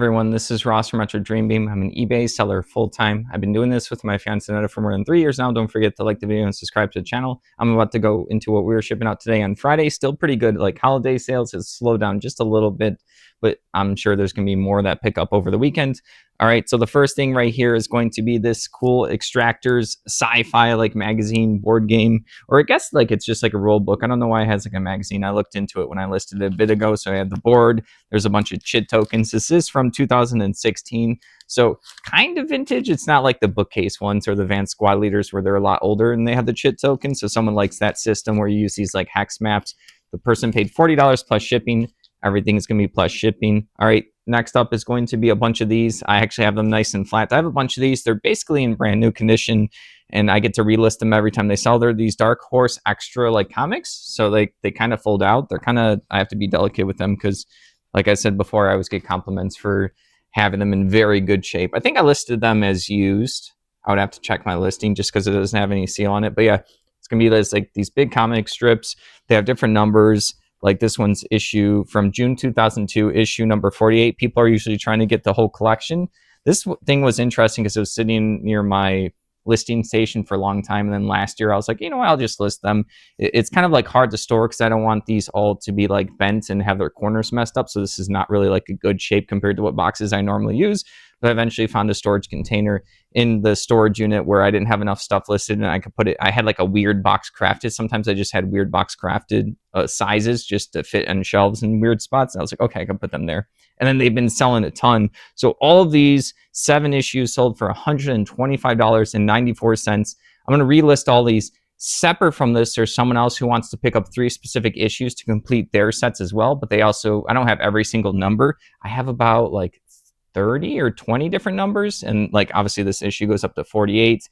Everyone, this is Ross from retrodreambeam. I'm an eBay seller full-time. I've been doing this with my fiance Netta for more than 3 years now. Don't forget to like the video and subscribe to the channel. I'm about to go into what we were shipping out today on Friday. Still pretty good. Like, holiday sales has slowed down just a little bit, but I'm sure there's going to be more that pick up over the weekend. All right, so the first thing right here is going to be this cool Extractors sci-fi like magazine board game, or I guess like it's just like a rule book. I don't know why it has like a magazine. I looked into it when I listed it a bit ago. So I had the board. There's a bunch of chit tokens. This is from 2016, so kind of vintage. It's not like the bookcase ones or the Advanced Squad Leaders where they're a lot older and they have the chit tokens. So someone likes that system where you use these like hex maps. The person paid $40 plus shipping. Everything is going to be plus shipping. All right, next up is going to be a bunch of these. I actually have them nice and flat. I have a bunch of these. They're basically in brand new condition, and I get to relist them every time they sell. They're these Dark Horse Extra like comics, so they kind of fold out. They're kind of, I have to be delicate with them because, like I said before, I always get compliments for having them in very good shape. I think I listed them as used. I would have to check my listing just because it doesn't have any seal on it. But yeah, it's going to be this, like these big comic strips. They have different numbers. Like this one's issue from June 2002, issue number 48. People are usually trying to get the whole collection. This thing was interesting because it was sitting near my listing station for a long time. And then last year I was like, you know what, I'll just list them. It's kind of like hard to store because I don't want these all to be like bent and have their corners messed up. So this is not really like a good shape compared to what boxes I normally use. But I eventually found a storage container in the storage unit where I didn't have enough stuff listed and I could put it. I had like a weird box crafted. Sometimes I just had weird box crafted sizes just to fit on shelves in weird spots. And I was like, okay, I can put them there. And then they've been selling a ton. So all of these 7 issues sold for $125.94. I'm going to relist all these. Separate from this, there's someone else who wants to pick up 3 specific issues to complete their sets as well. But they also, I don't have every single number. I have about like 30 or 20 different numbers, and like obviously this issue goes up to 48,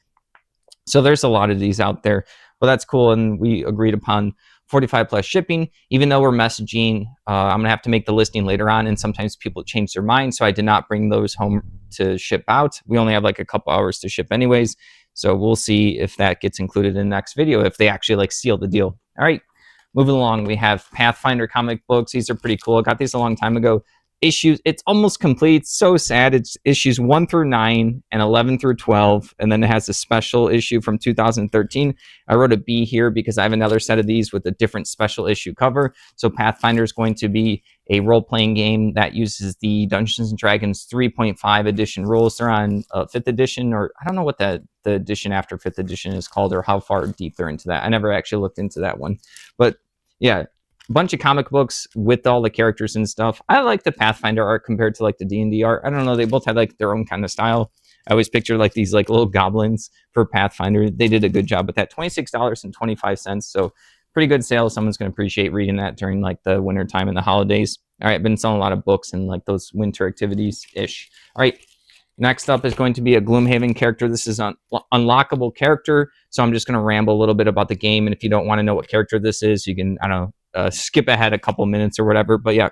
so there's a lot of these out there. But that's cool, and we agreed upon 45 plus shipping. Even though we're messaging, I'm gonna have to make the listing later on, and sometimes people change their mind, so I did not bring those home to ship out. We only have like a couple hours to ship anyways, so we'll see if that gets included in the next video, if they actually like seal the deal. All right, moving along, we have Pathfinder comic books. These are pretty cool. I got these a long time ago. Issues, it's almost complete. So sad. It's issues 1 through 9 and 11 through 12, and then it has a special issue from 2013. I wrote a B here because I have another set of these with a different special issue cover. So Pathfinder is going to be a role-playing game that uses the Dungeons & Dragons 3.5 edition rules. They're on 5th edition, or I don't know what the edition after 5th edition is called, or how far deep they're into that. I never actually looked into that one, but yeah, bunch of comic books with all the characters and stuff. I like the Pathfinder art compared to like the D&D art. I don't know, they both had like their own kind of style. I always picture like these like little goblins for Pathfinder. They did a good job with that. $26.25, so pretty good sale. Someone's going to appreciate reading that during like the winter time and the holidays. All right, I've been selling a lot of books and like those winter activities ish. All right, next up is going to be a Gloomhaven character. This is an unlockable character, so I'm just going to ramble a little bit about the game, and if you don't want to know what character this is, you can, I don't know, skip ahead a couple minutes or whatever. But yeah,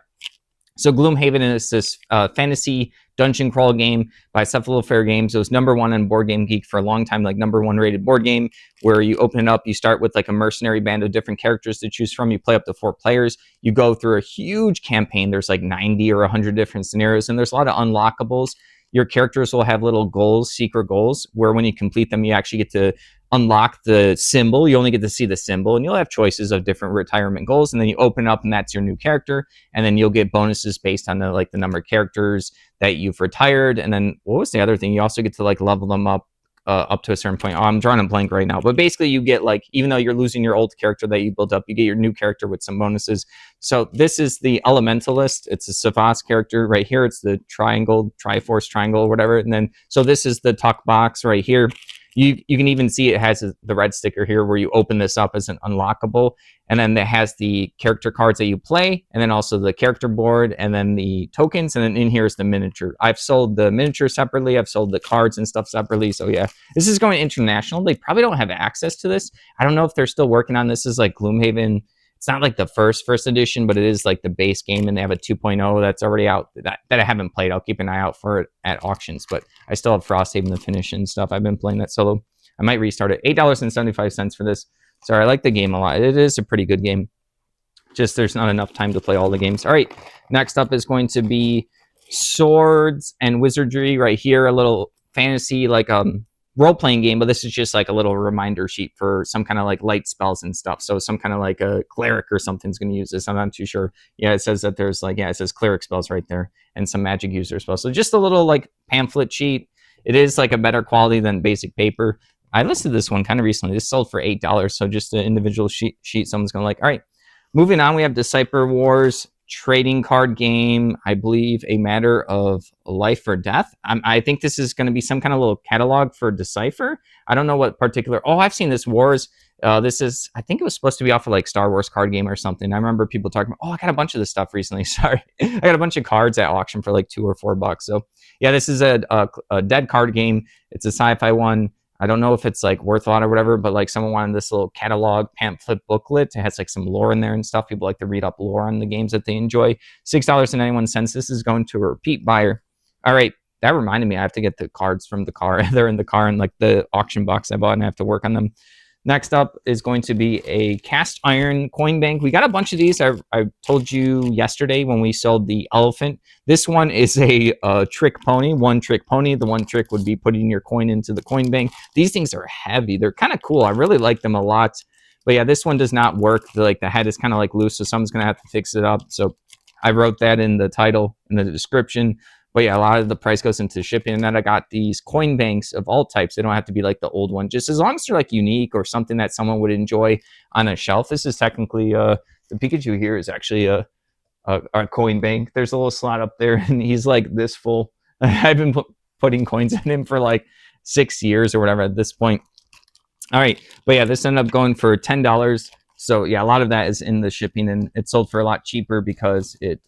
so Gloomhaven is this fantasy dungeon crawl game by Cephalofair Games. It was #1 on Board Game Geek for a long time, like #1 rated board game, where you open it up, you start with like a mercenary band of different characters to choose from. You play up to 4 players. You go through a huge campaign. There's like 90 or 100 different scenarios, and there's a lot of unlockables. Your characters will have little goals, secret goals, where when you complete them, you actually get to unlock the symbol. You only get to see the symbol, and you'll have choices of different retirement goals, and then you open up and that's your new character, and then you'll get bonuses based on the like the number of characters that you've retired. And then what was the other thing? You also get to like level them up to a certain point. Oh, I'm drawing a blank right now, but basically you get like, even though you're losing your old character that you built up, you get your new character with some bonuses. So this is the Elementalist. It's a Savas character right here. It's the triangle, Triforce triangle or whatever. And then, so this is the tuck box right here. You can even see it has the red sticker here where you open this up as an unlockable. And then it has the character cards that you play, and then also the character board, and then the tokens, and then in here is the miniature. I've sold the miniature separately. I've sold the cards and stuff separately. So yeah, this is going international. They probably don't have access to this. I don't know if they're still working on this. This is like Gloomhaven. It's not like the first edition, but it is like the base game, and they have a 2.0 that's already out that I haven't played. I'll keep an eye out for it at auctions, but I still have Frosthaven to finish and stuff. I've been playing that solo. I might restart it. $8.75 for this. Sorry, I like the game a lot. It is a pretty good game. Just there's not enough time to play all the games. All right, next up is going to be Swords and Wizardry right here, a little fantasy like role-playing game, but this is just like a little reminder sheet for some kind of like light spells and stuff. So some kind of like a cleric or something's going to use this. I'm not too sure. Yeah, it says that there's like, yeah, it says cleric spells right there and some magic user spells. So just a little like pamphlet sheet. It is like a better quality than basic paper. I listed this one kind of recently. This sold for $8. So just an individual sheet. Someone's going to like, all right. Moving on, we have Decipher Wars trading card game. I believe a matter of life or death. I think this is going to be some kind of little catalog for Decipher. I don't know what particular. Oh, I've seen this Wars. This is, I think it was supposed to be off of like Star Wars card game or something. I remember people talking about, oh, I got a bunch of this stuff recently. Sorry. I got a bunch of cards at auction for like $2 or $4. So yeah, this is a dead card game. It's a sci-fi one. I don't know if it's like worth a lot or whatever, but like someone wanted this little catalog pamphlet booklet. It has like some lore in there and stuff. People like to read up lore on the games that they enjoy. $6.91. This is going to a repeat buyer. All right. That reminded me, I have to get the cards from the car. They're in the car in like the auction box I bought, and I have to work on them. Next up is going to be a cast iron coin bank. We got a bunch of these. I told you yesterday when we sold the elephant. This one is a trick pony, one trick pony. The one trick would be putting your coin into the coin bank. These things are heavy. They're kind of cool. I really like them a lot. But yeah, this one does not work. The head is kind of like loose, so someone's going to have to fix it up. So I wrote that in the title, in the description. But yeah, a lot of the price goes into shipping. And then I got these coin banks of all types. They don't have to be like the old one. Just as long as they're like unique or something that someone would enjoy on a shelf. This is technically, the Pikachu here is actually a coin bank. There's a little slot up there and he's like this full. I've been putting coins in him for like 6 years or whatever at this point. All right. But yeah, this ended up going for $10. So yeah, a lot of that is in the shipping, and it sold for a lot cheaper because it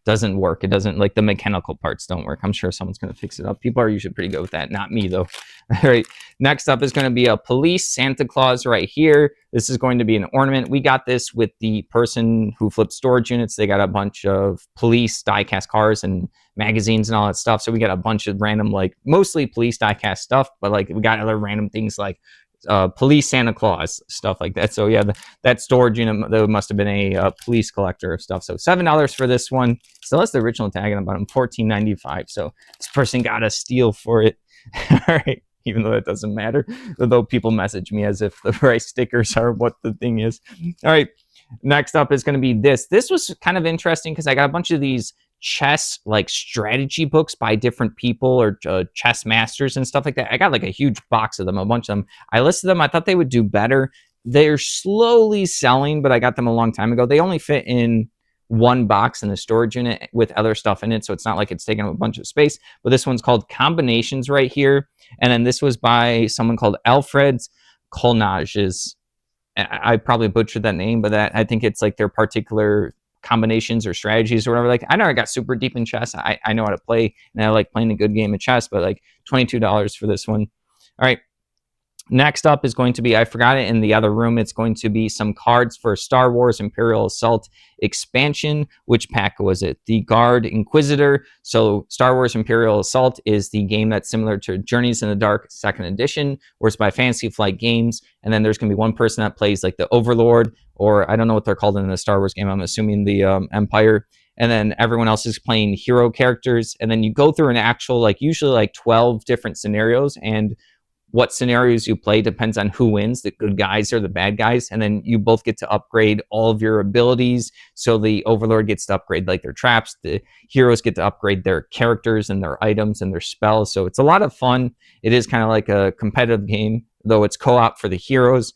doesn't work. It doesn't, like the mechanical parts don't work. I'm sure someone's going to fix it up. People are usually pretty good with that. Not me though. All right. Next up is going to be a police Santa Claus right here. This is going to be an ornament. We got this with the person who flipped storage units. They got a bunch of police die-cast cars and magazines and all that stuff. So we got a bunch of random, like mostly police die-cast stuff, but like we got other random things like police Santa Claus, stuff like that. So yeah, that storage unit, there must have been a police collector of stuff. So $7 for this one. Still has the original tag on the bottom, $14.95. So this person got a steal for it. All right, even though that doesn't matter. Although people message me as if the right stickers are what the thing is. All right, next up is going to be this. This was kind of interesting because I got a bunch of these chess like strategy books by different people or chess masters and stuff like that. I got like a huge box of them, a bunch of them. I listed them. I thought they would do better. They're slowly selling, but I got them a long time ago. They only fit in one box in the storage unit with other stuff in it, so it's not like it's taking up a bunch of space. But this one's called Combinations right here, and then this was by someone called Alfred's Colnages. I probably butchered that name, but that I think it's like their particular combinations or strategies or whatever. Like I never got super deep in chess. I know how to play and I like playing a good game of chess, but like $22 for this one. All right. Next up is going to be, I forgot it in the other room, it's going to be some cards for Star Wars Imperial Assault expansion. Which pack was it? The Guard Inquisitor. So Star Wars Imperial Assault is the game that's similar to Journeys in the Dark 2nd edition, where it's by Fantasy Flight Games. And then there's going to be one person that plays like the Overlord, or I don't know what they're called in the Star Wars game. I'm assuming the Empire. And then everyone else is playing hero characters. And then you go through an actual, like usually like 12 different scenarios, and what scenarios you play depends on who wins, the good guys or the bad guys. And then you both get to upgrade all of your abilities. So the Overlord gets to upgrade like their traps. The heroes get to upgrade their characters and their items and their spells. So it's a lot of fun. It is kind of like a competitive game, though it's co-op for the heroes.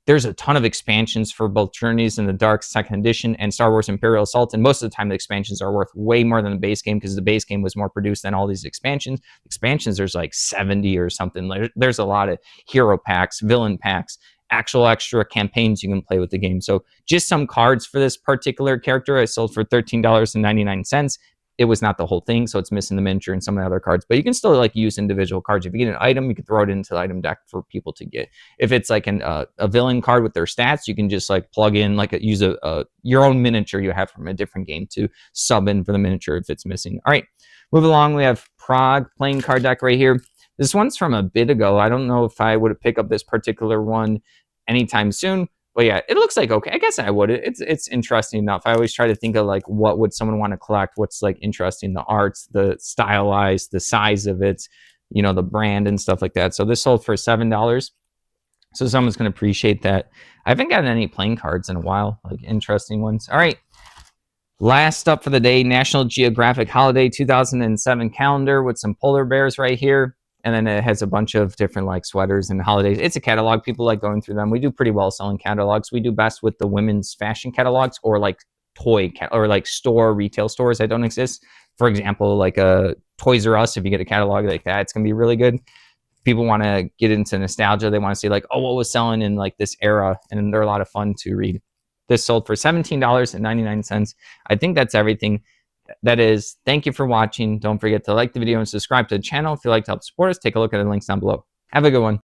There's a ton of expansions for both Journeys in the Dark 2nd edition and Star Wars Imperial Assault. And most of the time, the expansions are worth way more than the base game because the base game was more produced than all these expansions. Expansions, there's like 70 or something. There's a lot of hero packs, villain packs, actual extra campaigns you can play with the game. So just some cards for this particular character I sold for $13.99. It was not the whole thing, so it's missing the miniature and some of the other cards. But you can still like use individual cards. If you get an item, you can throw it into the item deck for people to get. If it's like a villain card with their stats, you can just like plug in like use your own miniature you have from a different game to sub in for the miniature if it's missing. All right, move along. We have Prague playing card deck right here. This one's from a bit ago. I don't know if I would have picked up this particular one anytime soon, But yeah, it looks like okay. I guess I would. It's interesting enough. I always try to think of like what would someone want to collect, what's like interesting, the arts, the stylized, the size of it, you know, the brand and stuff like that. So this sold for $7. So someone's gonna appreciate that. I haven't gotten any playing cards in a while, like interesting ones. All right. Last up for the day, National Geographic Holiday 2007 calendar with some polar bears right here. And then it has a bunch of different like sweaters and holidays. It's a catalog. People like going through them. We do pretty well selling catalogs. We do best with the women's fashion catalogs or like or like retail stores that don't exist. For example, like a Toys R Us, if you get a catalog like that, it's going to be really good. People want to get into nostalgia. They want to see like, oh, what was selling in like this era. And they're a lot of fun to read. This sold for $17.99. I think that's everything. That is, thank you for watching. Don't forget to like the video and subscribe to the channel. If you'd like to help support us, take a look at the links down below. Have a good one.